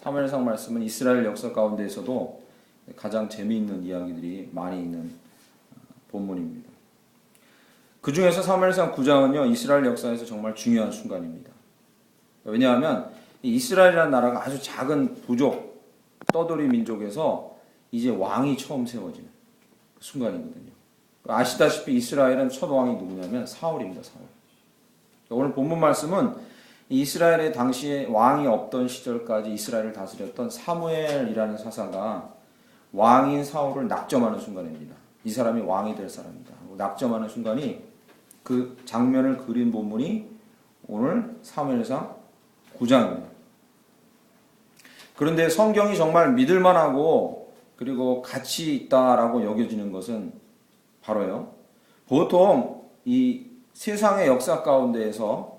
사무엘상 말씀은 이스라엘 역사 가운데에서도 가장 재미있는 이야기들이 많이 있는 본문입니다. 그 중에서 사무엘상 9장은요, 이스라엘 역사에서 정말 중요한 순간입니다. 왜냐하면 이스라엘이라는 나라가 아주 작은 부족, 떠돌이 민족에서 이제 왕이 처음 세워지는 순간이거든요. 아시다시피 이스라엘은 첫 왕이 누구냐면 사울입니다. 사울. 오늘 본문 말씀은 이스라엘의 당시에 왕이 없던 시절까지 이스라엘을 다스렸던 사무엘이라는 사사가 왕인 사울을 낙점하는 순간입니다. 이 사람이 왕이 될 사람이다. 낙점하는 순간이 그 장면을 그린 본문이 오늘 사무엘상 9장입니다. 그런데 성경이 정말 믿을만하고 그리고 가치 있다라고 여겨지는 것은 바로요. 보통 이 세상의 역사 가운데에서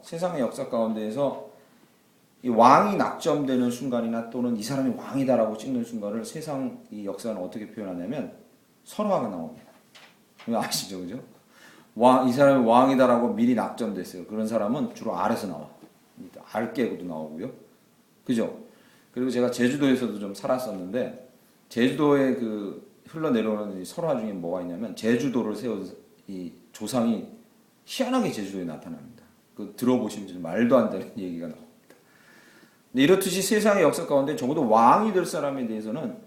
이 왕이 낙점되는 순간이나 또는 이 사람이 왕이다라고 찍는 순간을 세상 이 역사는 어떻게 표현하냐면 설화가 나옵니다. 아시죠, 그죠? 이 사람이 왕이다라고 미리 낙점됐어요. 그런 사람은 주로 알에서 나와. 알 깨고도 나오고요. 그죠? 그리고 제가 제주도에서도 좀 살았었는데 제주도에 그 흘러내려오는 설화 중에 뭐가 있냐면 제주도를 세운 이 조상이 희한하게 제주도에 나타납니다. 그 들어보시면 말도 안 되는 얘기가 나옵니다. 근데 이렇듯이 세상의 역사 가운데 적어도 왕이 될 사람에 대해서는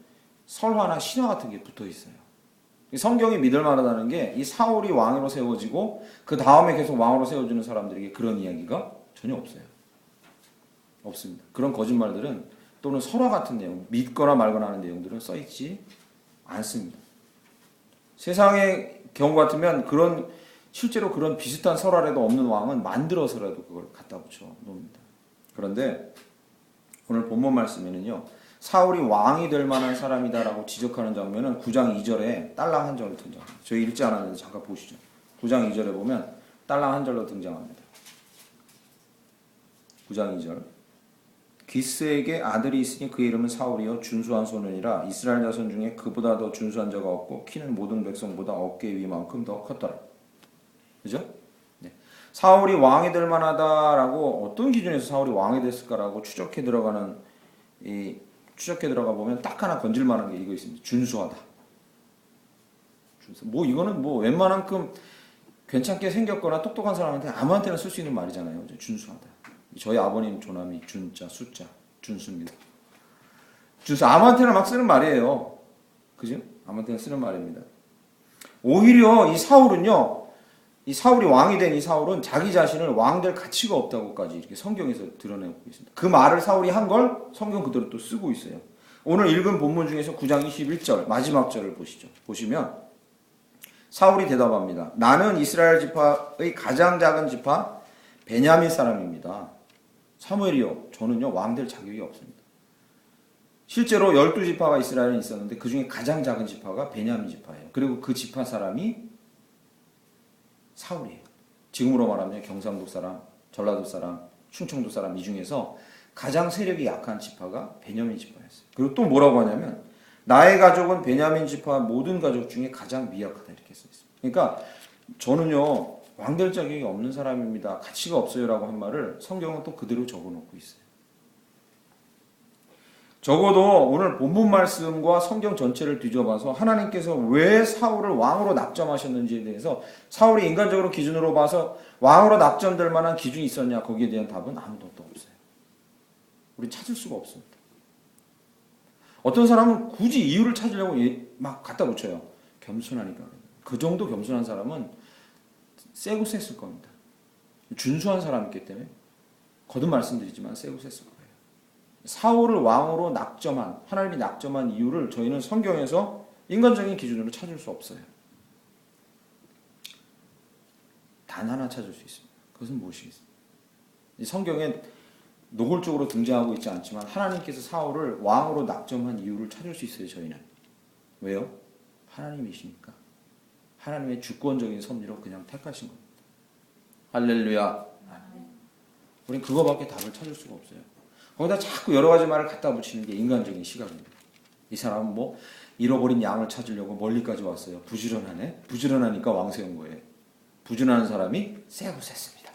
설화나 신화 같은 게 붙어 있어요. 성경이 믿을 만하다는 게 이 사울이 왕으로 세워지고 그 다음에 계속 왕으로 세워지는 사람들에게 그런 이야기가 전혀 없어요. 없습니다. 그런 거짓말들은 또는 설화 같은 내용, 믿거나 말거나 하는 내용들은 써있지 않습니다. 세상의 경우 같으면 실제로 그런 비슷한 설화라도 없는 왕은 만들어서라도 그걸 갖다 붙여 놓습니다. 그런데 오늘 본문 말씀에는요, 사울이 왕이 될 만한 사람이다라고 지적하는 장면은 9장 2절에 딸랑 한 절로 등장합니다. 저희 읽지 않았는데 잠깐 보시죠. 9장 2절에 보면 딸랑 한 절로 등장합니다. 9장 2절. 기스에게 아들이 있으니 그의 이름은 사울이요 준수한 소년이라 이스라엘 자손 중에 그보다 더 준수한 자가 없고 키는 모든 백성보다 어깨 위만큼 더 컸더라. 그죠? 네. 사울이 왕이 될 만하다라고 어떤 기준에서 사울이 왕이 됐을까라고 추적해 들어가 보면 딱 하나 건질 만한 게 이거 있습니다. 준수하다. 이거는 웬만한큼 괜찮게 생겼거나 똑똑한 사람한테 아무한테나 쓸 수 있는 말이잖아요. 준수하다. 저희 아버님 조남이 준자, 숫자, 준수입니다. 준수 아무한테나 막 쓰는 말이에요. 그죠? 아무한테나 쓰는 말입니다. 오히려 이 사울은요, 이 사울이 왕이 된 이 사울은 자기 자신을 왕 될 가치가 없다고까지 이렇게 성경에서 드러내고 있습니다. 그 말을 사울이 한 걸 성경 그대로 또 쓰고 있어요. 오늘 읽은 본문 중에서 9장 21절 마지막 절을 보시죠. 보시면 사울이 대답합니다. 나는 이스라엘 지파의 가장 작은 지파 베냐민 사람입니다. 사무엘이요, 저는요 왕 될 자격이 없습니다. 실제로 12지파가 이스라엘에 있었는데 그 중에 가장 작은 지파가 베냐민 지파예요. 그리고 그 지파 사람이 사울이에요. 지금으로 말하면 경상도 사람, 전라도 사람, 충청도 사람 이 중에서 가장 세력이 약한 지파가 베냐민 지파였어요. 그리고 또 뭐라고 하냐면 나의 가족은 베냐민 지파 모든 가족 중에 가장 미약하다 이렇게 써 있습니다. 그러니까 저는요 왕될 자격이 없는 사람입니다. 가치가 없어요라고 한 말을 성경은 또 그대로 적어놓고 있어요. 적어도 오늘 본문 말씀과 성경 전체를 뒤져봐서 하나님께서 왜 사울을 왕으로 낙점하셨는지에 대해서 사울이 인간적으로 기준으로 봐서 왕으로 낙점될 만한 기준이 있었냐 거기에 대한 답은 아무도 없어요. 우리 찾을 수가 없습니다. 어떤 사람은 굳이 이유를 찾으려고 막 갖다 붙여요. 겸손하니까. 그 정도 겸손한 사람은 세고 셌을 겁니다. 준수한 사람이기 때문에 거듭 말씀드리지만 세고 셌을 거예요. 사울을 왕으로 낙점한 하나님이 낙점한 이유를 저희는 성경에서 인간적인 기준으로 찾을 수 없어요. 단 하나 찾을 수 있습니다. 그것은 무엇이겠습니까? 이 성경에 노골적으로 등장하고 있지 않지만 하나님께서 사울을 왕으로 낙점한 이유를 찾을 수 있어요. 저희는. 왜요? 하나님이시니까. 하나님의 주권적인 섭리로 그냥 택하신 겁니다. 할렐루야. 우린 그거밖에 답을 찾을 수가 없어요. 거기다 자꾸 여러 가지 말을 갖다 붙이는 게 인간적인 시각입니다. 이 사람은 잃어버린 양을 찾으려고 멀리까지 왔어요. 부지런하네. 부지런하니까 왕 세운 거예요. 부지런한 사람이 세고 셌습니다.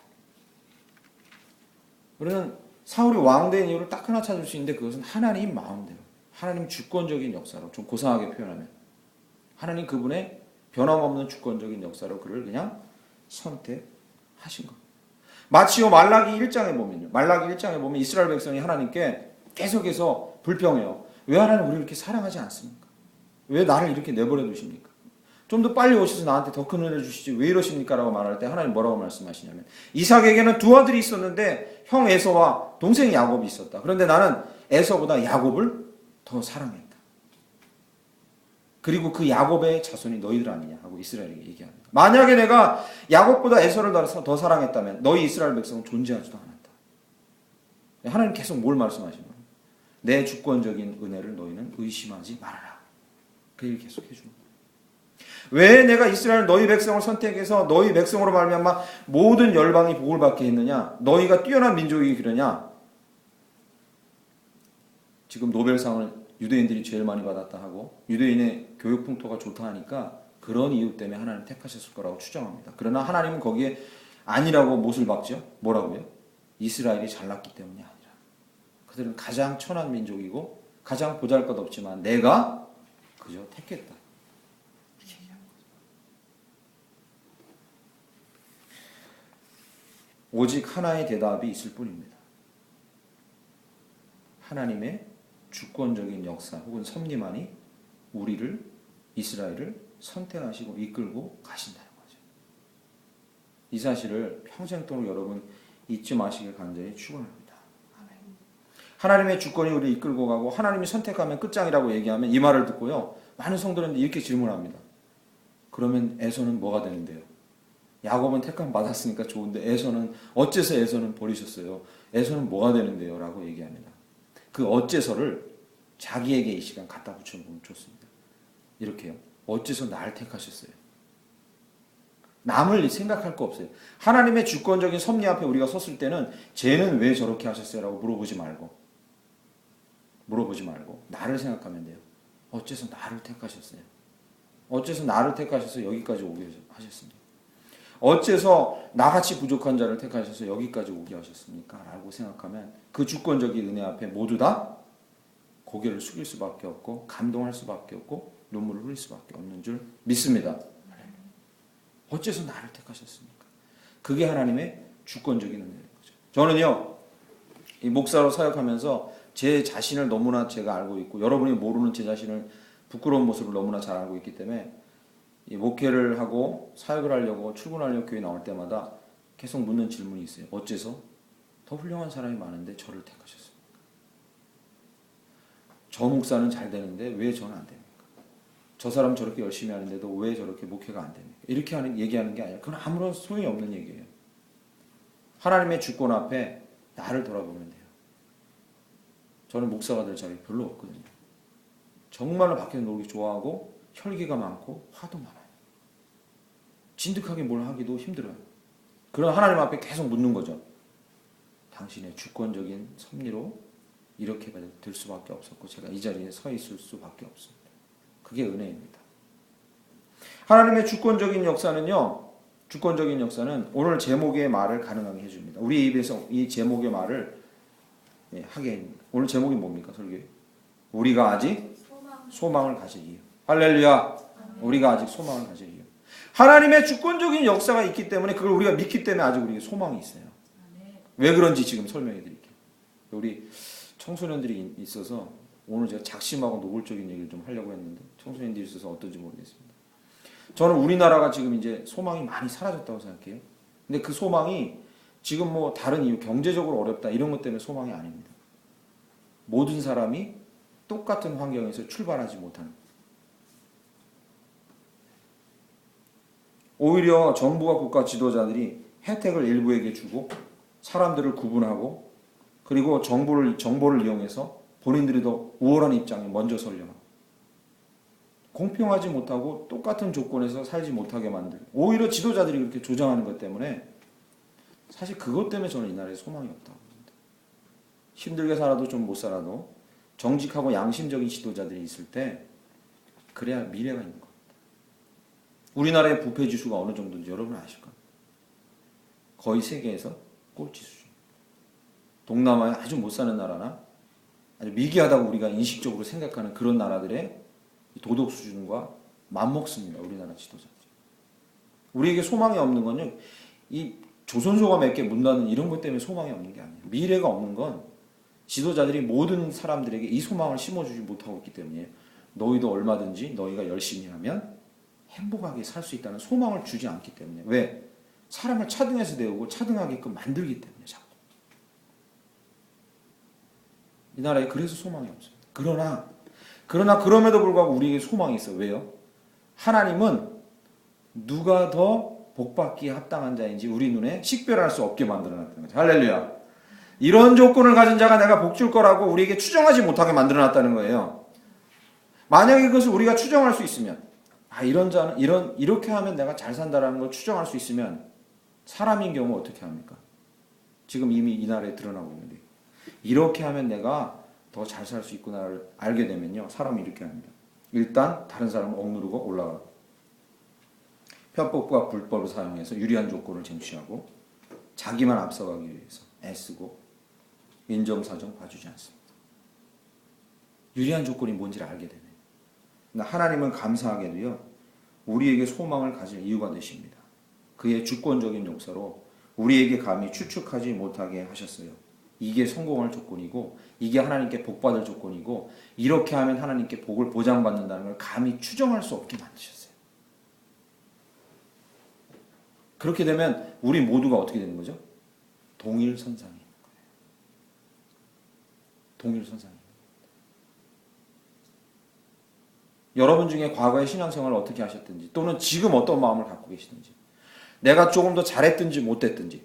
우리는 사울이 왕된 이유를 딱 하나 찾을 수 있는데 그것은 하나님 마음대로, 하나님 주권적인 역사로, 좀 고상하게 표현하면 하나님 그분의 변함없는 주권적인 역사로 그를 그냥 선택하신 것. 마치오 말라기 1장에 보면요. 말라기 1장에 보면 이스라엘 백성이 하나님께 계속해서 불평해요. 왜 하나님 우리를 이렇게 사랑하지 않습니까? 왜 나를 이렇게 내버려 두십니까? 좀 더 빨리 오셔서 나한테 더 큰 은혜를 주시지 왜 이러십니까? 라고 말할 때 하나님 뭐라고 말씀하시냐면 이삭에게는 두 아들이 있었는데 형 에서와 동생 야곱이 있었다. 그런데 나는 에서보다 야곱을 더 사랑했다. 그리고 그 야곱의 자손이 너희들 아니냐 하고 이스라엘에게 얘기합니다. 만약에 내가 야곱보다 에서를 더 사랑했다면 너희 이스라엘 백성은 존재하지도 않았다. 하나님 계속 뭘 말씀하시는 거예요? 내 주권적인 은혜를 너희는 의심하지 말아라. 그 얘기를 계속 해주는 거예요. 왜 내가 이스라엘 너희 백성을 선택해서 너희 백성으로 말미암아 모든 열방이 복을 받게 했느냐? 너희가 뛰어난 민족이기 그러냐? 지금 노벨상을 유대인들이 제일 많이 받았다 하고 유대인의 교육 풍토가 좋다 하니까 그런 이유 때문에 하나님 택하셨을 거라고 추정합니다. 그러나 하나님은 거기에 아니라고 못을 박죠. 뭐라고요? 이스라엘이 잘났기 때문이 아니라. 그들은 가장 천한 민족이고 가장 보잘것없지만 내가 그저 택했다. 이렇게 얘기하는 거죠. 오직 하나의 대답이 있을 뿐입니다. 하나님의 주권적인 역사 혹은 섭리만이 우리를 이스라엘을 선택하시고 이끌고 가신다는 거죠. 이 사실을 평생 동안 여러분 잊지 마시길 간절히 축원합니다. 하나님의 주권이 우리를 이끌고 가고 하나님이 선택하면 끝장이라고 얘기하면 이 말을 듣고요. 많은 성도는 이렇게 질문합니다. 그러면 에서는 뭐가 되는데요? 야곱은 택함 받았으니까 좋은데 에서는 어째서 에서는 버리셨어요? 에서는 뭐가 되는데요? 라고 얘기합니다. 그 어째서를 자기에게 이 시간 갖다 붙여보면 좋습니다. 이렇게요. 어째서 나를 택하셨어요? 남을 생각할 거 없어요. 하나님의 주권적인 섭리 앞에 우리가 섰을 때는 쟤는 왜 저렇게 하셨어요? 라고 물어보지 말고 나를 생각하면 돼요. 어째서 나를 택하셨어요? 어째서 나를 택하셔서 여기까지 오게 하셨습니까? 어째서 나같이 부족한 자를 택하셔서 여기까지 오게 하셨습니까? 라고 생각하면 그 주권적인 은혜 앞에 모두 다 고개를 숙일 수밖에 없고 감동할 수밖에 없고 눈물을 흘릴 수밖에 없는 줄 믿습니다. 어째서 나를 택하셨습니까? 그게 하나님의 주권적인 은혜인 거죠. 저는요, 이 목사로 사역하면서 제 자신을 너무나 제가 알고 있고 여러분이 모르는 제 자신을 부끄러운 모습을 너무나 잘 알고 있기 때문에 이 목회를 하고 사역을 하려고 출근하려고 교회 나올 때마다 계속 묻는 질문이 있어요. 어째서 더 훌륭한 사람이 많은데 저를 택하셨습니까? 저 목사는 잘 되는데 왜 저는 안 됩니까? 저 사람 저렇게 열심히 하는데도 왜 저렇게 목회가 안 됩니까? 이렇게 얘기하는 게 아니라 그건 아무런 소용이 없는 얘기예요. 하나님의 주권 앞에 나를 돌아보면 돼요. 저는 목사가 될 자격이 별로 없거든요. 정말로 밖에서 놀기 좋아하고 혈기가 많고 화도 많아요. 진득하게 뭘 하기도 힘들어요. 그런 하나님 앞에 계속 묻는 거죠. 당신의 주권적인 섭리로 이렇게 될 수밖에 없었고 제가 이 자리에 서 있을 수밖에 없습니다. 그게 은혜입니다. 하나님의 주권적인 역사는 오늘 제목의 말을 가능하게 해줍니다. 우리 입에서 이 제목의 말을 하게 합니다. 오늘 제목이 뭡니까? 설교에 우리가 아직 소망을 가질 이유. 할렐루야. 우리가 아직 소망을 가질 이유. 하나님의 주권적인 역사가 있기 때문에 그걸 우리가 믿기 때문에 아직 우리에게 소망이 있어요. 왜 그런지 지금 설명해 드릴게요. 우리 청소년들이 있어서 오늘 제가 작심하고 노골적인 얘기를 좀 하려고 했는데 청소년들이 있어서 어떤지 모르겠습니다. 저는 우리나라가 지금 이제 소망이 많이 사라졌다고 생각해요. 근데 그 소망이 지금 뭐 다른 이유, 경제적으로 어렵다 이런 것 때문에 소망이 아닙니다. 모든 사람이 똑같은 환경에서 출발하지 못하는. 오히려 정부와 국가 지도자들이 혜택을 일부에게 주고 사람들을 구분하고 그리고 정보를 이용해서 본인들이 더 우월한 입장에 먼저 서려고 공평하지 못하고 똑같은 조건에서 살지 못하게 만들고 오히려 지도자들이 그렇게 조장하는 것 때문에 사실 그것 때문에 저는 이 나라에 소망이 없다고 봅니다. 힘들게 살아도 좀 못 살아도 정직하고 양심적인 지도자들이 있을 때 그래야 미래가 있는 겁니다. 우리나라의 부패 지수가 어느 정도인지 여러분 아실 겁니다. 거의 세계에서 꼴찌 수준. 동남아에 아주 못 사는 나라나 아주 미개하다고 우리가 인식적으로 생각하는 그런 나라들의 도덕 수준과 맞먹습니다. 우리나라 지도자들. 우리에게 소망이 없는 건요. 이 조선소가 몇 개 문닫는 이런 것 때문에 소망이 없는 게 아니에요. 미래가 없는 건 지도자들이 모든 사람들에게 이 소망을 심어주지 못하고 있기 때문이에요. 너희도 얼마든지 너희가 열심히 하면 행복하게 살 수 있다는 소망을 주지 않기 때문에. 왜? 사람을 차등해서 데우고 차등하게끔 만들기 때문에 자꾸. 이 나라에 그래서 소망이 없습니다. 그러나 그럼에도 불구하고 우리에게 소망이 있어요. 왜요? 하나님은 누가 더 복받기에 합당한 자인지 우리 눈에 식별할 수 없게 만들어놨다는 거죠. 할렐루야. 이런 조건을 가진 자가 내가 복 줄 거라고 우리에게 추정하지 못하게 만들어놨다는 거예요. 만약에 그것을 우리가 추정할 수 있으면, 이런 자는 이렇게 하면 내가 잘 산다라는 걸 추정할 수 있으면 사람인 경우 어떻게 합니까? 지금 이미 이 나라에 드러나고 있는데 이렇게 하면 내가 더 잘 살 수 있구나를 알게 되면요, 사람이 이렇게 합니다. 일단 다른 사람을 억누르고 올라가고 편법과 불법을 사용해서 유리한 조건을 쟁취하고 자기만 앞서가기 위해서 애쓰고 인정사정 봐주지 않습니다. 유리한 조건이 뭔지를 알게 되네요. 하나님은 감사하게도요, 우리에게 소망을 가질 이유가 되십니다. 그의 주권적인 역사로 우리에게 감히 추측하지 못하게 하셨어요. 이게 성공할 조건이고 이게 하나님께 복받을 조건이고 이렇게 하면 하나님께 복을 보장받는다는 걸 감히 추정할 수 없게 만드셨어요. 그렇게 되면 우리 모두가 어떻게 되는 거죠? 동일선상인 거예요. 동일선상인. 여러분 중에 과거의 신앙생활을 어떻게 하셨든지 또는 지금 어떤 마음을 갖고 계시든지 내가 조금 더 잘했든지 못했든지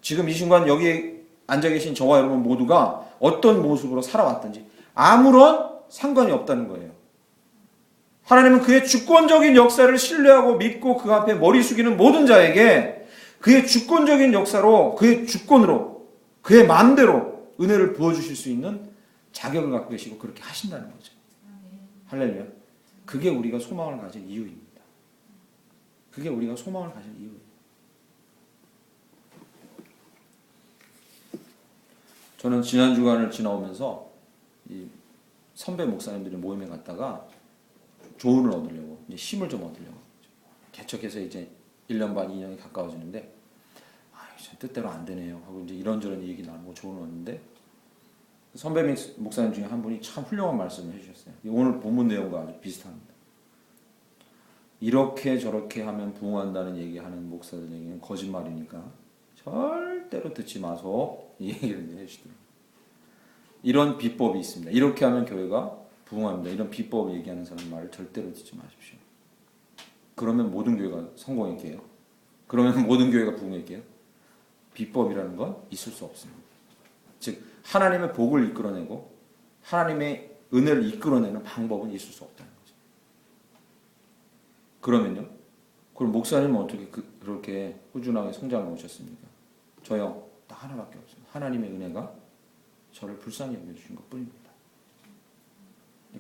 지금 이 순간 여기에 앉아 계신 저와 여러분 모두가 어떤 모습으로 살아왔든지 아무런 상관이 없다는 거예요. 하나님은 그의 주권적인 역사를 신뢰하고 믿고 그 앞에 머리 숙이는 모든 자에게 그의 주권적인 역사로 그의 주권으로 그의 마음대로 은혜를 부어주실 수 있는 자격을 갖고 계시고 그렇게 하신다는 거죠. 할렐루야. 그게 우리가 소망을 가질 이유입니다. 그게 우리가 소망을 가질 이유예요. 저는 지난 주간을 지나오면서 이 선배 목사님들이 모임에 갔다가 조언을 얻으려고, 이제 힘을 좀 얻으려고 개척해서 이제 1년 반, 2년이 가까워지는데 뜻대로 안 되네요 하고 이제 이런저런 얘기 나누고 조언을 얻는데 선배 목사님 중에 한 분이 참 훌륭한 말씀을 해주셨어요. 오늘 본문 내용과 아주 비슷합니다. 이렇게 저렇게 하면 부흥한다는 얘기하는 목사들에게는 거짓말이니까 절대로 듣지 마소, 이 얘기를 해주시더라고요. 이런 비법이 있습니다. 이렇게 하면 교회가 부흥합니다. 이런 비법을 얘기하는 사람 말을 절대로 듣지 마십시오. 그러면 모든 교회가 성공할게요. 그러면 모든 교회가 부흥할게요. 비법이라는 건 있을 수 없습니다. 즉 하나님의 복을 이끌어내고 하나님의 은혜를 이끌어내는 방법은 있을 수 없다는 거죠. 그러면요, 그럼 목사님은 어떻게 그렇게 꾸준하게 성장해 오셨습니까? 저요, 딱 하나밖에 없어요. 하나님의 은혜가 저를 불쌍히 여겨주신 것 뿐입니다.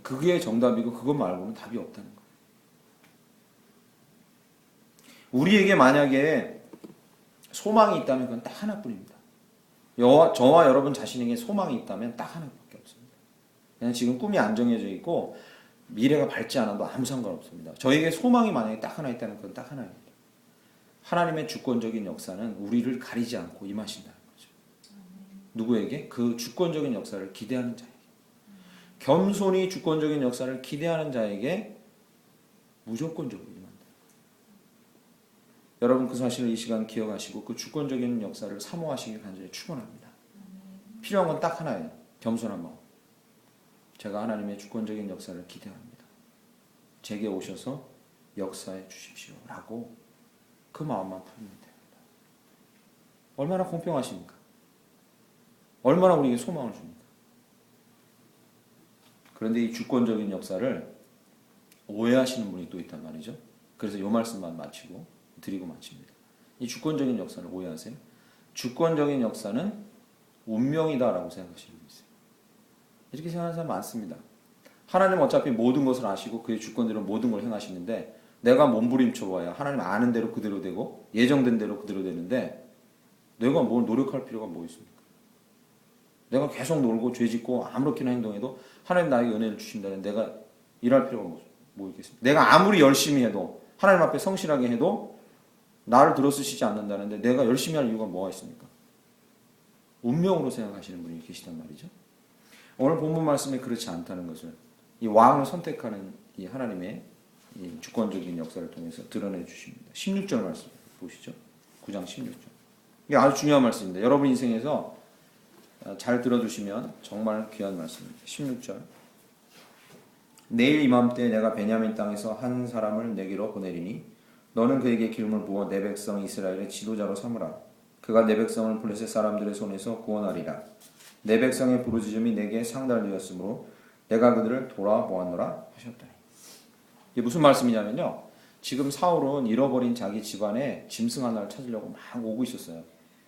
그게 정답이고 그것 말고는 답이 없다는 거예요. 우리에게 만약에 소망이 있다면 그건 딱 하나뿐입니다. 저와 여러분 자신에게 소망이 있다면 딱 하나밖에 없습니다. 그냥 지금 꿈이 안 정해져 있고 미래가 밝지 않아도 아무 상관없습니다. 저에게 소망이 만약에 딱 하나 있다면 그건 딱 하나입니다. 하나님의 주권적인 역사는 우리를 가리지 않고 임하신다는 거죠. 누구에게? 그 주권적인 역사를 기대하는 자에게. 겸손히 주권적인 역사를 기대하는 자에게 무조건적으로 임한다. 여러분 그 사실을 이 시간 기억하시고 그 주권적인 역사를 사모하시길 간절히 축원합니다. 필요한 건 딱 하나예요. 겸손한 마음. 제가 하나님의 주권적인 역사를 기대합니다. 제게 오셔서 역사해 주십시오. 라고 그 마음만 풀면 됩니다. 얼마나 공평하십니까? 얼마나 우리에게 소망을 줍니까? 그런데 이 주권적인 역사를 오해하시는 분이 또 있단 말이죠. 그래서 이 말씀만 드리고 마칩니다. 이 주권적인 역사를 오해하세요. 주권적인 역사는 운명이다라고 생각하시는 분이 있어요. 이렇게 생각하는 사람 많습니다. 하나님은 어차피 모든 것을 아시고 그의 주권대로 모든 걸 행하시는데 내가 몸부림쳐 봐야 하나님 아는 대로 그대로 되고 예정된 대로 그대로 되는데 내가 뭘 노력할 필요가 뭐 있습니까? 내가 계속 놀고 죄짓고 아무렇게나 행동해도 하나님 나에게 은혜를 주신다면 내가 일할 필요가 뭐 있겠습니까? 내가 아무리 열심히 해도 하나님 앞에 성실하게 해도 나를 들어쓰시지 않는다는데 내가 열심히 할 이유가 뭐가 있습니까? 운명으로 생각하시는 분이 계시단 말이죠. 오늘 본문 말씀에 그렇지 않다는 것을 이 왕을 선택하는 이 하나님의 이 주권적인 역사를 통해서 드러내 주십니다. 16절 말씀 보시죠. 9장 16절. 이게 아주 중요한 말씀입니다. 여러분 인생에서 잘 들어두시면 정말 귀한 말씀입니다. 16절. 내일 이맘때 내가 베냐민 땅에서 한 사람을 내게로 보내리니 너는 그에게 기름을 부어 내 백성 이스라엘의 지도자로 삼으라. 그가 내 백성을 블레셋 사람들의 손에서 구원하리라. 내 백성의 부르짖음이 내게 상달되었으므로 내가 그들을 돌아보았노라 하셨다. 이게 무슨 말씀이냐면요. 지금 사울은 잃어버린 자기 집안에 짐승 하나를 찾으려고 막 오고 있었어요.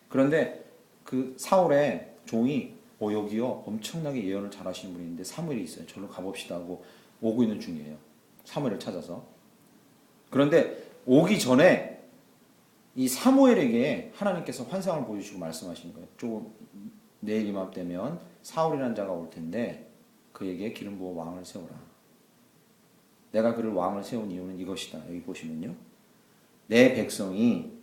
그런데 그 사울의 종이 여기요 엄청나게 예언을 잘하시는 분이 있는데 사무엘이 있어요. 저로 가봅시다 하고 오고 있는 중이에요. 사무엘을 찾아서. 그런데 오기 전에 이 사무엘에게 하나님께서 환상을 보여주시고 말씀하신 거예요. 조금 내일 이맘때면 사울이라는 자가 올 텐데 그에게 기름 부어 왕을 세우라. 내가 그를 왕을 세운 이유는 이것이다. 여기 보시면요. 내 백성이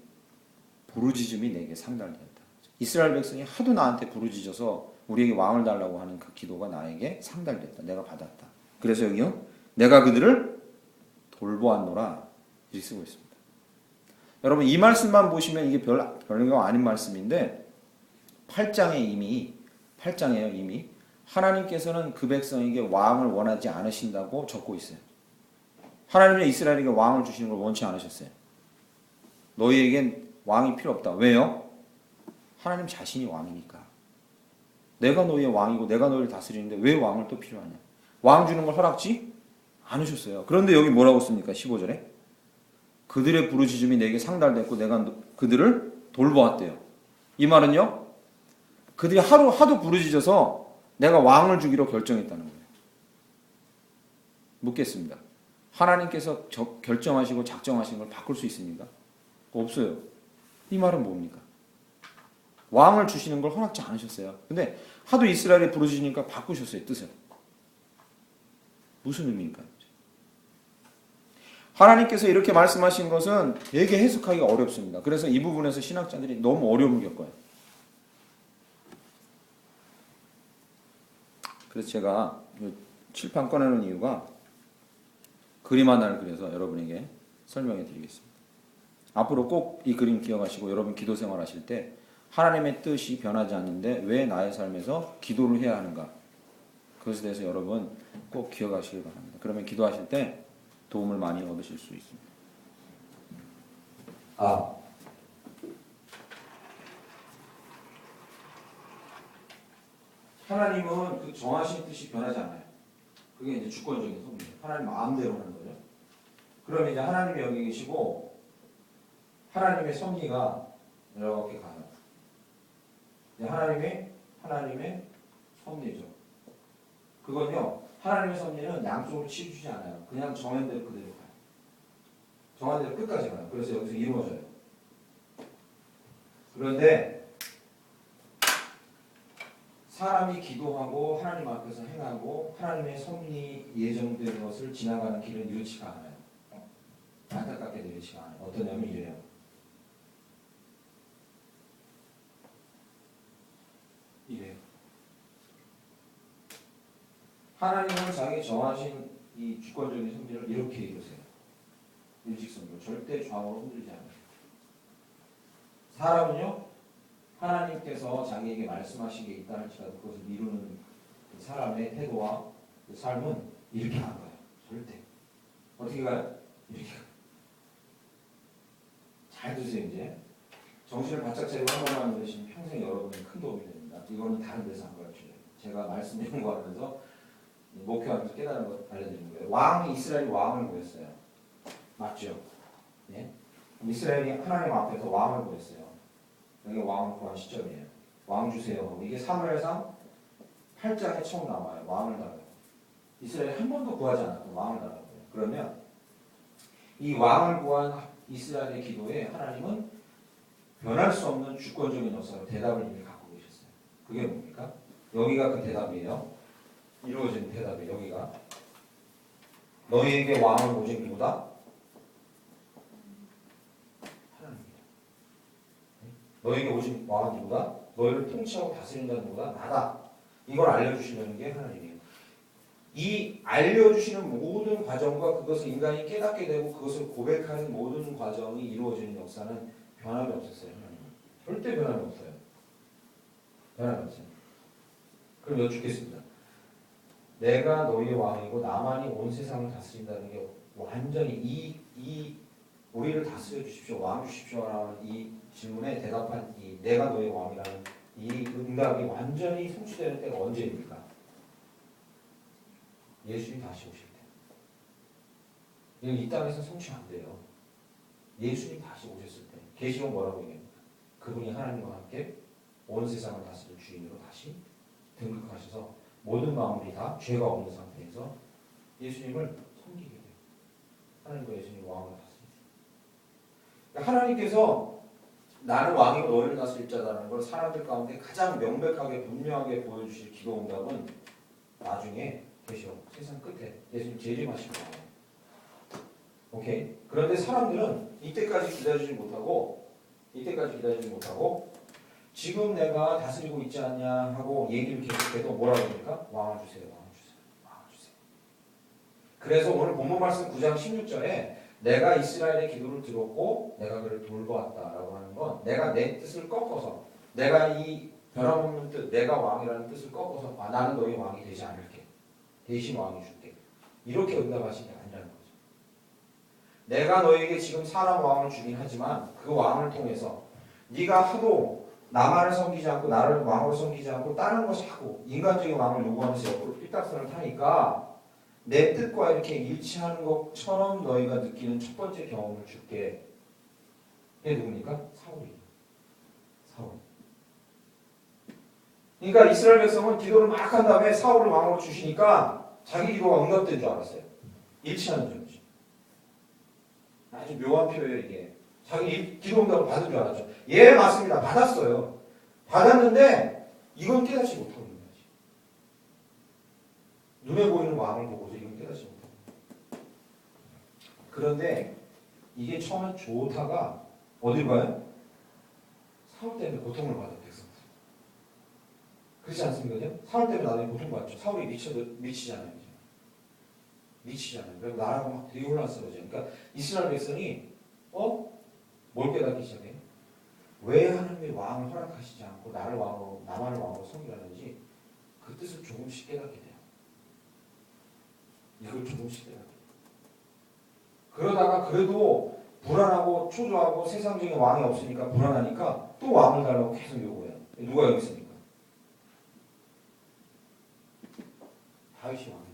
부르짖음이 내게 상달되었다. 이스라엘 백성이 하도 나한테 부르짖어서 우리에게 왕을 달라고 하는 그 기도가 나에게 상달됐다. 내가 받았다. 그래서 여기요. 내가 그들을 돌보았노라. 이렇게 쓰고 있습니다. 여러분 이 말씀만 보시면 이게 별거 아닌 말씀인데 8장에 이미 하나님께서는 그 백성에게 왕을 원하지 않으신다고 적고 있어요. 하나님은 이스라엘에게 왕을 주시는 걸 원치 않으셨어요. 너희에겐 왕이 필요 없다. 왜요? 하나님 자신이 왕이니까. 내가 너희의 왕이고 내가 너희를 다스리는데 왜 왕을 또 필요하냐? 왕 주는 걸 허락지 않으셨어요. 그런데 여기 뭐라고 씁니까? 15절에 그들의 부르짖음이 내게 상달됐고 내가 그들을 돌보았대요. 이 말은요. 그들이 하도 부르짖어서 내가 왕을 주기로 결정했다는 거예요. 묻겠습니다. 하나님께서 결정하시고 작정하신 걸 바꿀 수 있습니까? 없어요. 이 말은 뭡니까? 왕을 주시는 걸 허락지 않으셨어요. 근데 하도 이스라엘이 부르짖으니까 바꾸셨어요. 뜻을. 무슨 의미일까요? 하나님께서 이렇게 말씀하신 것은 되게 해석하기가 어렵습니다. 그래서 이 부분에서 신학자들이 너무 어려움을 겪어요. 그래서 제가 칠판 꺼내놓은 이유가 그림 하나를 그려서 여러분에게 설명해 드리겠습니다. 앞으로 꼭 이 그림 기억하시고 여러분 기도 생활하실 때 하나님의 뜻이 변하지 않는데 왜 나의 삶에서 기도를 해야 하는가? 그것에 대해서 여러분 꼭 기억하시길 바랍니다. 그러면 기도하실 때 도움을 많이 얻으실 수 있습니다. 하나님은 그 정하신 뜻이 변하지 않아요. 그게 이제 주권적인 섭리예요. 하나님 마음대로 하는 거죠. 그러면 이제 하나님이 여기 계시고 하나님의 섭리가 이렇게 가요. 하나님의 섭리죠. 그건요. 하나님의 섭리는 양쪽으로 치우치지 않아요. 그냥 정한 대로 그대로 가요. 정한 대로 끝까지 가요. 그래서 여기서 이루어져요. 그런데 사람이 기도하고 하나님 앞에서 행하고 하나님의 섭리 예정된 것을 지나가는 길은 이렇지가 않아요. 안타깝게 이렇지가 않아요. 어떠냐면 이래요. 하나님은 자기 정하신 이 주권적인 섭리를 이렇게 이루세요. 일직선으로 절대 좌우로 흔들리지 않아요. 사람은요. 하나님께서 자기에게 말씀하신 게 있다 할지라도 그것을 이루는 사람의 태도와 그 삶은 이렇게 안 가요. 절대. 어떻게 가요? 이렇게 가요. 잘 드세요 이제. 정신을 바짝 차리고 한 번만 들으시면 평생 여러분이 큰 도움이 됩니다. 이거는 다른 데서 안 가르쳐요. 제가 말씀 연구하면서 목회하면서 깨달은 것 알려드리는 거예요. 이스라엘이 왕을 구했어요. 맞죠? 예? 이스라엘이 하나님 앞에서 왕을 구했어요. 여기 왕을 구한 시점이에요. 왕 주세요. 이게 사무엘상 8장에 처음 나와요. 왕을 달라고. 이스라엘이 한 번도 구하지 않았고 왕을 달라고. 그러면 이 왕을 구한 이스라엘의 기도에 하나님은 변할 수 없는 주권적인 역사로 대답을 이미 갖고 계셨어요. 그게 뭡니까? 여기가 그 대답이에요. 이루어진 대답이에요. 여기가 너희에게 왕을 오직 누구다? 하나님이다. 너희에게 오직 왕은 누구다? 너희를 통치하고 다스린다는 누구다? 나다. 이걸 알려주시려는 게 하나님이에요. 이 알려주시는 모든 과정과 그것을 인간이 깨닫게 되고 그것을 고백하는 모든 과정이 이루어지는 역사는 변함이 없었어요. 절대 변함이 없어요. 변함이 없어요. 그럼 여쭙겠습니다. 내가 너희의 왕이고 나만이 온 세상을 다스린다는 게 완전히 이 우리를 다스려 주십시오, 왕 주십시오라는 이 질문에 대답한 이 내가 너희의 왕이라는 이 응답이 완전히 성취되는 때가 언제입니까? 예수님 다시 오실 때. 이 땅에서 성취 안 돼요. 예수님 다시 오셨을 때. 계시록 뭐라고 얘기합니까? 그분이 하나님과 함께 온 세상을 다스릴 주인으로 다시 등극하셔서 모든 마음이 다 죄가 없는 상태에서 예수님을 섬기게 돼요. 하나님과 예수님 왕을 다스리세요. 그러니까 하나님께서 나는 왕이고 너희를 다스릴 자라는 걸 사람들 가운데 가장 명백하게 분명하게 보여주실 기도 응답은 나중에 계시록 세상 끝에 예수님 재림하시고 나와요. 오케이. 그런데 사람들은 이때까지 기다리지 못하고 지금 내가 다스리고 있지 않냐 하고 얘기를 계속해도 뭐라고 합니까? 왕을 주세요. 왕을 주세요. 왕을 주세요. 그래서 오늘 본문 말씀 9장 16절에 내가 이스라엘의 기도를 들었고 내가 그를 돌보았다라고 하는 건 내가 내 뜻을 꺾어서 내가 이 변함없는 뜻 내가 왕이라는 뜻을 꺾어서 나는 너희 왕이 되지 않을게. 대신 왕이 줄게. 이렇게 응답하신 게 아니라는 거죠. 내가 너에게 지금 사람 왕을 주긴 하지만 그 왕을 통해서 네가 하도 나만을 섬기지 않고 나를 왕으로 섬기지 않고 다른 것을 하고 인간적인 왕을 요구하면서 옆으로 삐딱선을 타니까 내 뜻과 이렇게 일치하는 것처럼 너희가 느끼는 첫 번째 경험을 줄게. 이게 누굽니까? 사울이에요. 사울. 그러니까 이스라엘 백성은 기도를 막 한 다음에 사울을 왕으로 주시니까 자기 기도가 응답된 줄 알았어요. 일치하는 점이죠. 아주 묘한 표현이에요 이게. 자기 기도 응답을 받은 줄 알았죠. 예, 맞습니다. 받았어요. 받았는데 이건 깨닫지 못하고 있는 거지. 눈에 보이는 왕을 보고서 이건 깨닫지 못하고. 그런데 이게 처음엔 좋다가 어디로 가요? 사울 때문에 고통을 받은 백성들. 그렇지 않습니까? 사울 때문에 나중에 고통받죠. 사울이 미치잖아요. 미치잖아요. 그래서 나라가 막 되게 혼란스러워져요. 그러니까 이스라엘 백성이 뭘 깨닫기 시작해요? 왜 하나님이 왕을 허락하시지 않고 나만을 왕으로 섬기라는지 그 뜻을 조금씩 깨닫게 돼요. 이걸 조금씩 깨닫게 돼요. 그러다가 그래도 불안하고 초조하고 세상적인 왕이 없으니까 불안하니까 또 왕을 달라고 계속 요구해요. 누가 여기 있습니까? 다윗이 왕이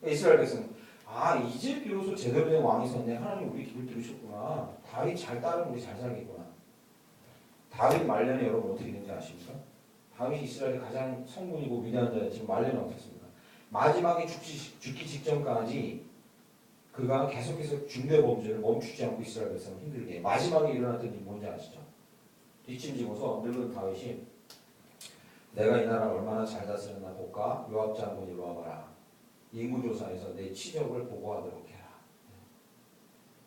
되죠. 이스라엘 백성은 이제 비로소 제대로 된 왕이 섰네. 하나님 우리 기도를 들으셨구나. 다윗 잘 따르면 우리 잘 살겠구나. 다윗 말년에 여러분 어떻게 된지 아십니까? 다윗이 이스라엘의 가장 성군이고 위대한 자였지만 말년에 어떻습니까? 마지막에 죽기 직전까지 그가 계속해서 중대 범죄를 멈추지 않고 이스라엘 백성을 힘들게 해. 마지막에 일어났던 일이 뭔지 아시죠? 뒷짐지고서 늙은 다윗이 내가 이 나라를 얼마나 잘 다스렸나 볼까? 요압 장군 이리 와봐라. 인구조사에서 내 치적을 보고하도록 해라.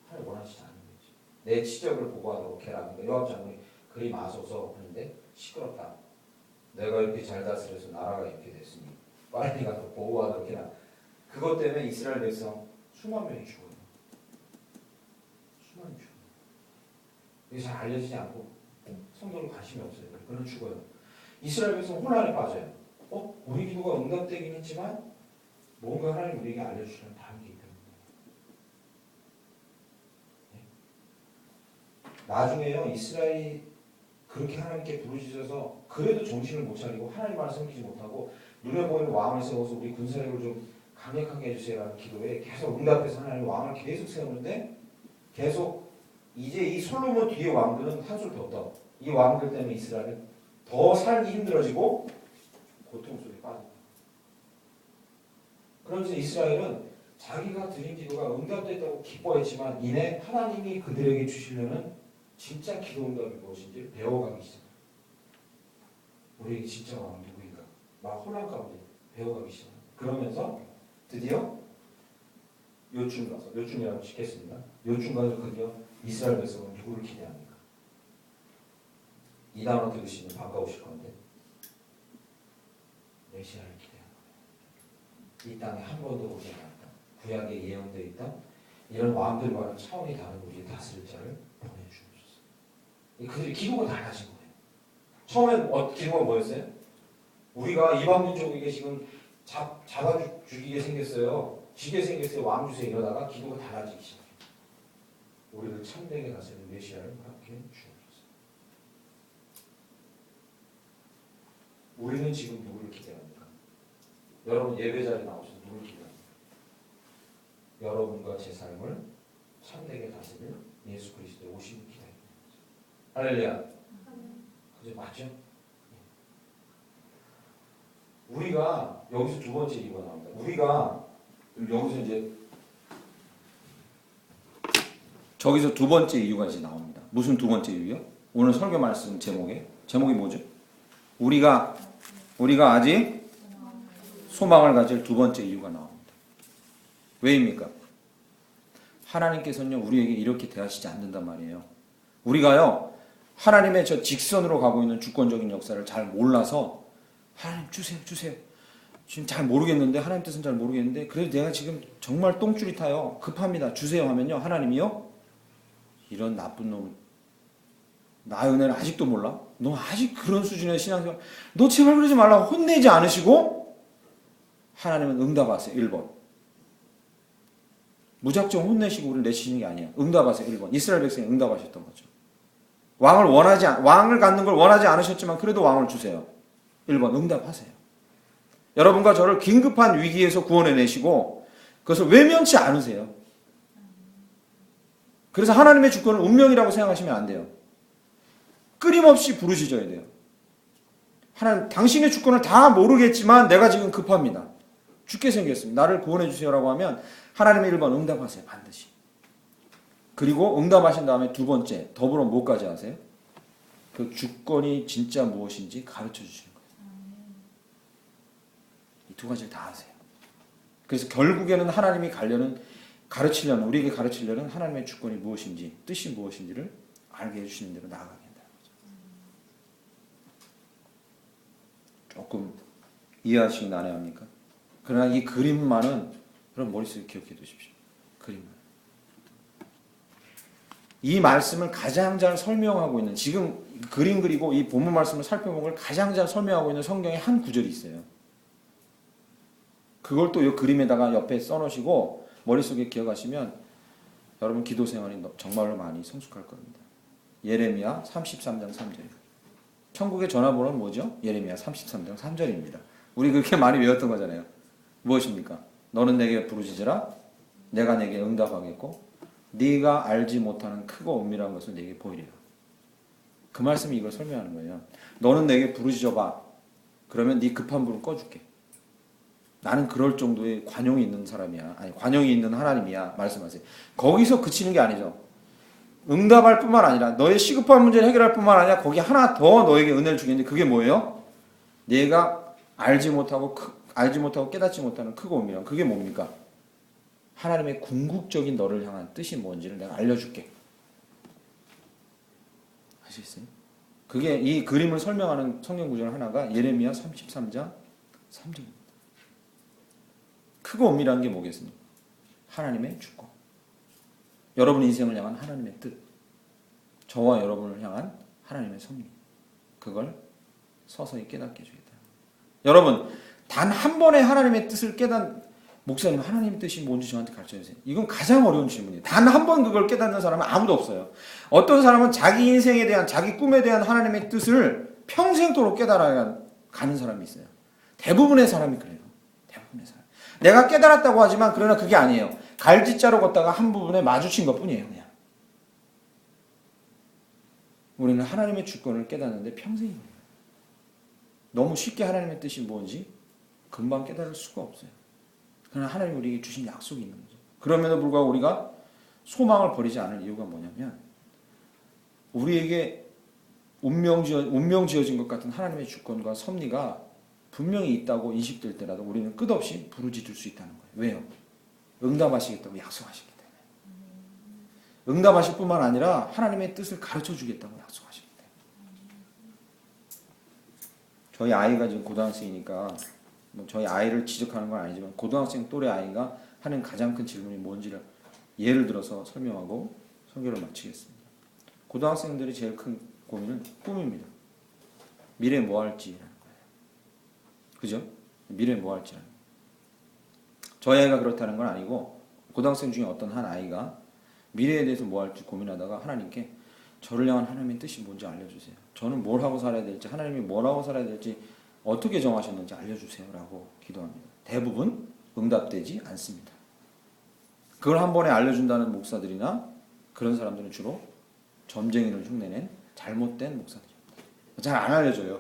하나님 원하시지 않는 거지. 내 치적을 보고하도록 해라. 그러니까 요압 장군이 그리 마소서 하는데 시끄럽다. 내가 이렇게 잘 다스려서 나라가 이렇게 됐으니 빨리 가서 보고하도록 해라. 그것 때문에 이스라엘 백성 수만 명이 죽어요. 수만 명이 죽어요. 이게 잘 알려지지 않고 성도는 관심이 없어요. 그는 죽어요. 이스라엘 백성 혼란에 빠져요. 우리 기도가 응답되긴 했지만 뭔가 하나님 우리에게 알려주시는 다른 게 있다는 거예요. 나중에요 이스라엘이 그렇게 하나님께 부르짖어서 그래도 정신을 못 차리고 하나님만을 섬기지 못하고 눈에 보이는 왕을 세워서 우리 군사력을 좀 강력하게 해주세요라는 기도에 계속 응답해서 하나님 왕을 계속 세우는데 계속 이제 이 솔로몬 뒤에 왕들은 한술 더 떠. 이 왕들 때문에 이스라엘은 더 살기 힘들어지고 고통 속에 빠진다. 그러면서 이스라엘은 자기가 드린 기도가 응답됐다고 기뻐했지만 이내 하나님이 그들에게 주시려는 진짜 기도 응답이 무엇인지 배워가기 시작해요. 우리에게 진짜 왕은 누구인가? 막 혼란 가운데 배워가기 시작합니다. 그러면서 드디어 요쯤 가서, 요쯤이라고 짓겠습니다. 요쯤 가서 드디어 이스라엘 백성은 누구를 기대합니까? 이 단어 들으시면 반가우실 건데 메시아를 기대하는 거예요. 이 땅에 한 번도 오지 않았다. 구약에 예언되어 있다. 이런 왕들과는 차원이 다른 우리의 다스릴 자를 보내주셨어요. 그들이 기도가 달라진 거예요. 처음엔 기도가 뭐였어요? 우리가 이방민족에게 지금 잡아 죽이게 생겼어요. 지게 생겼어요. 왕 주세요. 이러다가 기도가 달라지기 시작해요. 우리를 참되게 다스리는 메시아를 허락해 주옵소서. 우리는 지금 누구를 기대합니까? 여러분 예배 자리에 나오셔서 누구를 기대합니까? 여러분과 제 삶을 참되게 다스릴 예수 그리스도의 오심을 기대합니다. 할렐루야. 그죠? 맞죠? 우리가 여기서 두 번째 이유가 나옵니다. 우리가 여기서 이제 저기서 두 번째 이유가 이제 나옵니다. 무슨 두 번째 이유요? 오늘 설교 말씀 제목이 뭐죠? 우리가 아직 소망을 가질 두 번째 이유가 나옵니다. 왜입니까? 하나님께서는요 우리에게 이렇게 대하시지 않는단 말이에요. 우리가요 하나님의 저 직선으로 가고 있는 주권적인 역사를 잘 몰라서 하나님 주세요. 지금 잘 모르겠는데 하나님 뜻은 잘 모르겠는데 그래도 내가 지금 정말 똥줄이 타요. 급합니다. 주세요 하면요 하나님이요 이런 나쁜 놈 나의 은혜를 아직도 몰라? 너 아직 그런 수준의 신앙생활 너 제발 그러지 말라고 혼내지 않으시고 하나님은 응답하세요. 1번 무작정 혼내시고 우리를 내치시는 게 아니야. 응답하세요. 1번 이스라엘 백성이 응답하셨던 거죠. 왕을 갖는 걸 원하지 않으셨지만 그래도 왕을 주세요. 1번 응답하세요. 여러분과 저를 긴급한 위기에서 구원해내시고 그것을 외면치 않으세요. 그래서 하나님의 주권을 운명이라고 생각하시면 안 돼요. 끊임없이 부르짖어야 돼요. 하나님 당신의 주권을 다 모르겠지만 내가 지금 급합니다. 죽게 생겼습니다. 나를 구원해 주세요라고 하면 하나님의 1번 응답하세요. 반드시. 그리고 응답하신 다음에 두 번째 더불어 뭐까지 하세요? 그 주권이 진짜 무엇인지 가르쳐 주시는 거예요. 이 두 가지를 다 하세요. 그래서 결국에는 하나님이 우리에게 가르치려는 하나님의 주권이 무엇인지 뜻이 무엇인지를 알게 해주시는 대로 나아가게 한다는 거죠. 조금 이해하시기 난해합니까? 그러나 이 그림만은 여러분 머릿속에 기억해 두십시오. 그림만. 이 말씀을 가장 잘 설명하고 있는 지금 그림 그리고 이 본문 말씀을 살펴본 걸 가장 잘 설명하고 있는 성경의 한 구절이 있어요. 그걸 또 이 그림에다가 옆에 써놓으시고 머릿속에 기억하시면 여러분 기도 생활이 정말로 많이 성숙할 겁니다. 예레미야 33장 3절이에요. 천국의 전화번호는 뭐죠? 예레미야 33장 3절입니다. 우리 그렇게 많이 외웠던 거잖아요. 무엇입니까? 너는 내게 부르짖으라 내가 내게 응답하겠고 네가 알지 못하는 크고 은밀한 것을 내게 보이리라. 그 말씀이 이걸 설명하는 거예요. 너는 내게 부르짖어봐. 그러면 네 급한 불을 꺼줄게. 나는 그럴 정도의 관용이 있는 사람이야. 아니 관용이 있는 하나님이야. 말씀하세요. 거기서 그치는 게 아니죠. 응답할 뿐만 아니라 너의 시급한 문제를 해결할 뿐만 아니라 거기 하나 더 너에게 은혜를 주겠는데 그게 뭐예요? 네가 알지 못하고 깨닫지 못하는 크고 은밀한 그게 뭡니까? 하나님의 궁극적인 너를 향한 뜻이 뭔지를 내가 알려줄게. 아시겠어요? 그게 이 그림을 설명하는 성경 구절 하나가 예레미야 33장 3절입니다. 크고 은밀한 게 뭐겠습니까? 하나님의 주권. 여러분 인생을 향한 하나님의 뜻. 저와 여러분을 향한 하나님의 섭리. 그걸 서서히 깨닫게 해주겠다. 여러분 단 한 번의 하나님의 뜻을 목사님 하나님의 뜻이 뭔지 저한테 가르쳐주세요. 이건 가장 어려운 질문이에요. 단 한 번 그걸 깨닫는 사람은 아무도 없어요. 어떤 사람은 자기 인생에 대한 자기 꿈에 대한 하나님의 뜻을 평생도록 깨달아야 가는 사람이 있어요. 대부분의 사람이 그래요. 대부분의 사람. 내가 깨달았다고 하지만 그러나 그게 아니에요. 갈짓자로 걷다가 한 부분에 마주친 것뿐이에요. 그냥. 우리는 하나님의 주권을 깨닫는데 평생이 걸려요. 너무 쉽게 하나님의 뜻이 뭔지 금방 깨달을 수가 없어요. 그러나 하나님이 우리에게 주신 약속이 있는 거죠. 그럼에도 불구하고 우리가 소망을 버리지 않을 이유가 뭐냐면 우리에게 운명 지어진 것 같은 하나님의 주권과 섭리가 분명히 있다고 인식될 때라도 우리는 끝없이 부르짖을 수 있다는 거예요. 왜요? 응답하시겠다고 약속하시기 때문에. 응답하실 뿐만 아니라 하나님의 뜻을 가르쳐 주겠다고 약속하시기 때문에. 저희 아이가 지금 고등학생이니까 뭐 저희 아이를 지적하는 건 아니지만 고등학생 또래 아이가 하는 가장 큰 질문이 뭔지를 예를 들어서 설명하고 설교를 마치겠습니다. 고등학생들이 제일 큰 고민은 꿈입니다. 미래에 뭐 할지라는 거예요. 그죠? 미래에 뭐 할지라는 거예요. 저희 아이가 그렇다는 건 아니고 고등학생 중에 어떤 한 아이가 미래에 대해서 뭐 할지 고민하다가 하나님께 저를 향한 하나님의 뜻이 뭔지 알려주세요. 저는 뭘 하고 살아야 될지 하나님이 뭘 하고 살아야 될지 어떻게 정하셨는지 알려주세요 라고 기도합니다. 대부분 응답되지 않습니다. 그걸 한 번에 알려준다는 목사들이나 그런 사람들은 주로 점쟁이를 흉내낸 잘못된 목사들입니다. 잘 안 알려줘요.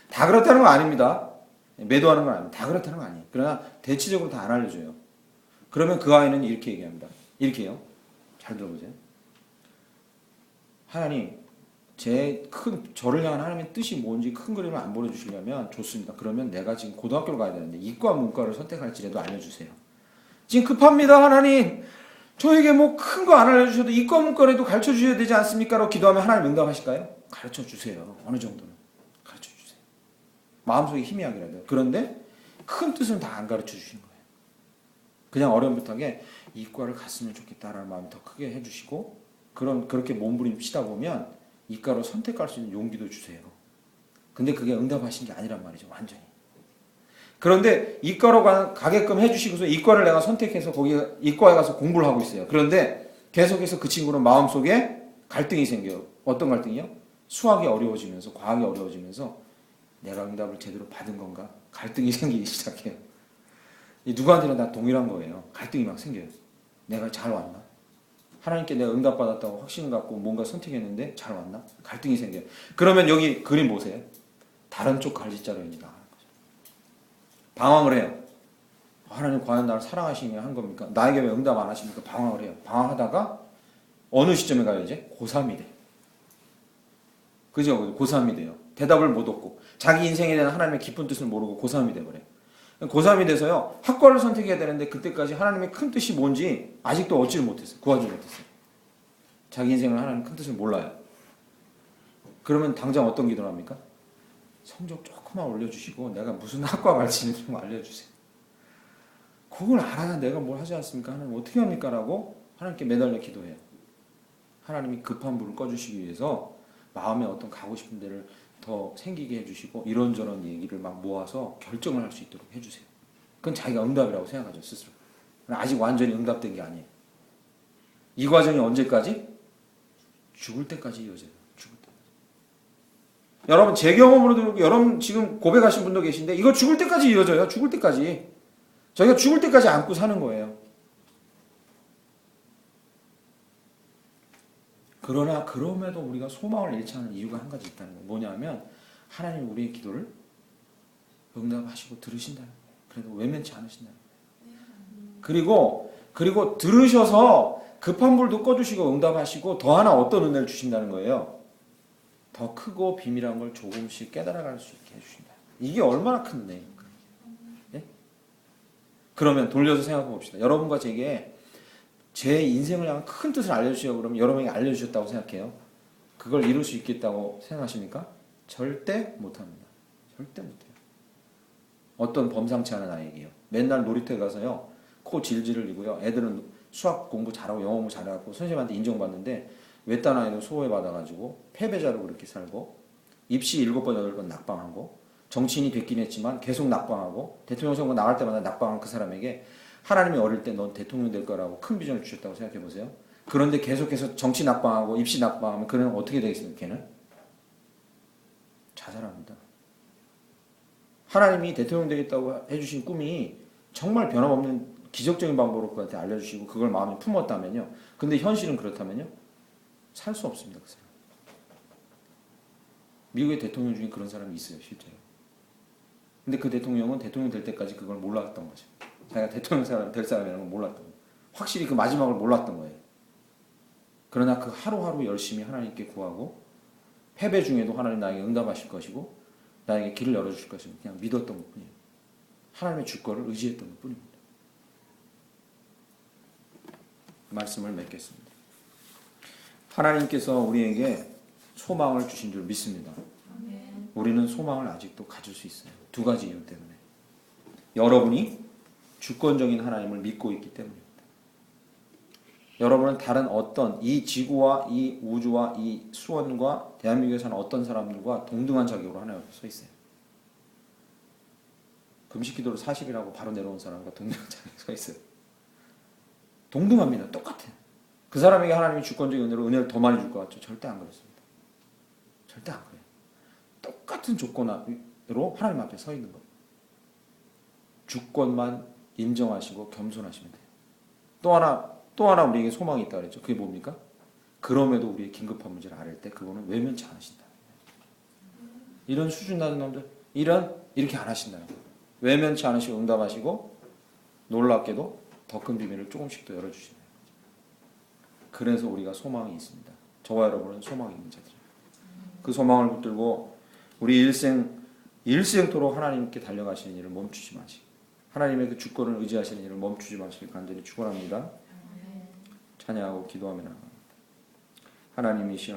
다 그렇다는 건 아닙니다. 매도하는 건 아닙니다. 다 그렇다는 건 아니에요. 그러나 대체적으로 다 안 알려줘요. 그러면 그 아이는 이렇게 얘기합니다. 이렇게 해요. 잘 들어보세요. 하나님, 저를 향한 하나님의 뜻이 뭔지 큰 그림을 안 보여주시려면 좋습니다. 그러면 내가 지금 고등학교를 가야 되는데 이과 문과를 선택할지라도 알려주세요. 지금 급합니다. 하나님, 저에게 뭐 큰 거 안 알려주셔도 이과 문과라도 가르쳐 주셔야 되지 않습니까? 라고 기도하면 하나님 응답하실까요? 가르쳐 주세요. 어느 정도는 가르쳐 주세요. 마음속에 힘이 하기라도. 그런데 큰 뜻은 다 안 가르쳐 주시는 거예요. 그냥 어렴풋하게 이과를 갔으면 좋겠다라는 마음이 더 크게 해주시고 그렇게 몸부림치다 보면 이과로 선택할 수 있는 용기도 주세요. 근데 그게 응답하신 게 아니란 말이죠. 완전히. 그런데 이과로 가게끔 해주시고서 이과를 내가 선택해서 거기 이과에 가서 공부를 하고 있어요. 그런데 계속해서 그 친구는 마음속에 갈등이 생겨요. 어떤 갈등이요? 수학이 어려워지면서 과학이 어려워지면서 내가 응답을 제대로 받은 건가? 갈등이 생기기 시작해요. 누구한테나 다 동일한 거예요. 갈등이 막 생겨요. 내가 잘 왔나? 하나님께 내가 응답받았다고 확신을 갖고 뭔가 선택했는데 잘 왔나? 갈등이 생겨요. 그러면 여기 그림 보세요. 다른 쪽 갈짓자로인지 나가는 거죠. 방황을 해요. 하나님 과연 나를 사랑하시며 한 겁니까? 나에게 왜 응답 안 하십니까? 방황을 해요. 방황하다가 어느 시점에 가요 이제? 고3이 돼. 그죠? 고3이 돼요. 대답을 못 얻고 자기 인생에 대한 하나님의 깊은 뜻을 모르고 고3이 돼버려요. 고3이 돼서요. 학과를 선택해야 되는데 그때까지 하나님의 큰 뜻이 뭔지 아직도 얻지를 못했어요. 구하지 못했어요. 자기 인생을 하나님의 큰 뜻을 몰라요. 그러면 당장 어떤 기도를 합니까? 성적 조금만 올려주시고 내가 무슨 학과 갈지는 좀 알려주세요. 그걸 알아야 내가 뭘 하지 않습니까? 하나님 어떻게 합니까? 라고 하나님께 매달려 기도해요. 하나님이 급한 불을 꺼주시기 위해서 마음에 어떤 가고 싶은 데를 더 생기게 해주시고 이런저런 얘기를 막 모아서 결정을 할 수 있도록 해주세요. 그건 자기가 응답이라고 생각하죠. 스스로. 아직 완전히 응답된 게 아니에요. 이 과정이 언제까지? 죽을 때까지 이어져요. 죽을 때까지. 여러분 제 경험으로도 여러분 지금 고백하신 분도 계신데 이거 죽을 때까지 이어져요. 죽을 때까지. 저희가 죽을 때까지 안고 사는 거예요. 그러나 그럼에도 우리가 소망을 잃지 않는 이유가 한 가지 있다는 거예요. 뭐냐면 하나님 우리의 기도를 응답하시고 들으신다는 거예요. 그래도 외면치 않으신다는 거예요. 그리고 들으셔서 급한 불도 꺼주시고 응답하시고 더 하나 어떤 은혜를 주신다는 거예요. 더 크고 비밀한 걸 조금씩 깨달아갈 수 있게 해주신다. 이게 얼마나 큰 은혜입니까? 네? 그러면 돌려서 생각해 봅시다. 여러분과 제게 제 인생을 향한 큰 뜻을 알려주시려고 그러면 여러분에게 알려주셨다고 생각해요. 그걸 이룰 수 있겠다고 생각하십니까? 절대 못합니다. 절대 못해요. 어떤 범상치 않은 아이에게요. 맨날 놀이터에 가서요. 코 질질 흘리고요. 애들은 수학 공부 잘하고 영어 공부 잘하고 선생님한테 인정받는데 외딴 아이는 소외받아가지고 패배자로 그렇게 살고 입시 7번 8번 낙방하고 정치인이 됐긴 했지만 계속 낙방하고 대통령 선거 나갈 때마다 낙방한 그 사람에게 하나님이 어릴 때 넌 대통령 될 거라고 큰 비전을 주셨다고 생각해 보세요. 그런데 계속해서 정치 낙방하고 입시 낙방하면 그는 어떻게 되겠습니까? 걔는 자살합니다. 하나님이 대통령 되겠다고 해주신 꿈이 정말 변함없는 기적적인 방법으로 그한테 알려주시고 그걸 마음에 품었다면요. 근데 현실은 그렇다면요. 살 수 없습니다. 그 사람. 미국의 대통령 중에 그런 사람이 있어요. 실제로. 근데 그 대통령은 대통령 될 때까지 그걸 몰랐던 거죠. 자기가 대통령 될 사람이라는 걸 몰랐던 거예요. 확실히 그 마지막을 몰랐던 거예요. 그러나 그 하루하루 열심히 하나님께 구하고 패배 중에도 하나님 나에게 응답하실 것이고 나에게 길을 열어주실 것을 그냥 믿었던 것뿐이에요. 하나님의 주권을 의지했던 것뿐입니다. 말씀을 맺겠습니다. 하나님께서 우리에게 소망을 주신 줄 믿습니다. 우리는 소망을 아직도 가질 수 있어요. 두 가지 이유 때문에. 여러분이 주권적인 하나님을 믿고 있기 때문입니다. 여러분은 다른 어떤 이 지구와 이 우주와 이 수원과 대한민국에 사는 어떤 사람들과 동등한 자격으로 하나님 앞에 서 있어요. 금식기도를 40이라고 바로 내려온 사람과 동등한 자격에 서 있어요. 동등합니다. 똑같아요. 그 사람에게 하나님이 주권적인 은혜를 더 많이 줄 것 같죠? 절대 안 그렇습니다. 절대 안 그래요. 똑같은 조건으로 하나님 앞에 서 있는 거예요. 주권만 인정하시고 겸손하시면 돼요. 또 하나 우리에게 소망이 있다 그랬죠. 그게 뭡니까? 그럼에도 우리의 긴급한 문제를 앓을 때 그거는 외면치 않으신다. 이런 수준 낮은 놈들 이렇게 안 하신다는 거예요. 외면치 않으시고 응답하시고 놀랍게도 더 큰 비밀을 조금씩 더 열어주시는 거예요. 그래서 우리가 소망이 있습니다. 저와 여러분은 소망이 있는 자들입니다. 그 소망을 붙들고 우리 일생토록 하나님께 달려가시는 일을 멈추지 마시고 하나님의 그 주권을 의지하시는 일을 멈추지 마시길 간절히 축원합니다. 찬양하고 기도하며 나갑니다. 하나님이시